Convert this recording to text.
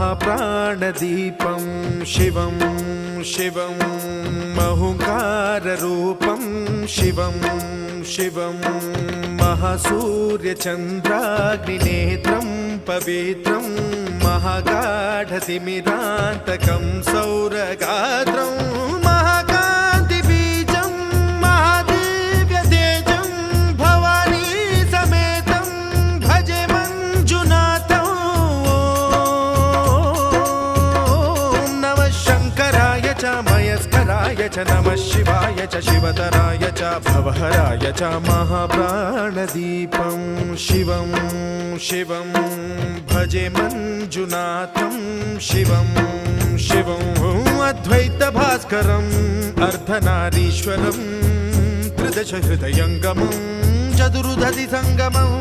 महाप्राणदीपं शिवं शिवं महुकाररूपं शिवं शिवं महासूर्यचन्द्राग्निनेत्रं पवित्रं महागाढतिमिरान्तकं सौरगात्रं महाकान्तिबीजं महादिव्यतेजं भवानी समेतं भजे मञ्जुनाथं। ॐ नमः शङ्कराय च मयस्कराय च नमः शिवाय च शिवतराय च भवहराय च महाप्राणदीपं शिवं शिवं भजे मञ्जुनाथं शिवं शिवं अद्वैतभास्करम् अर्धनारीश्वरं त्रिदशहृदयङ्गमं चतुर्दधिसङ्गमम्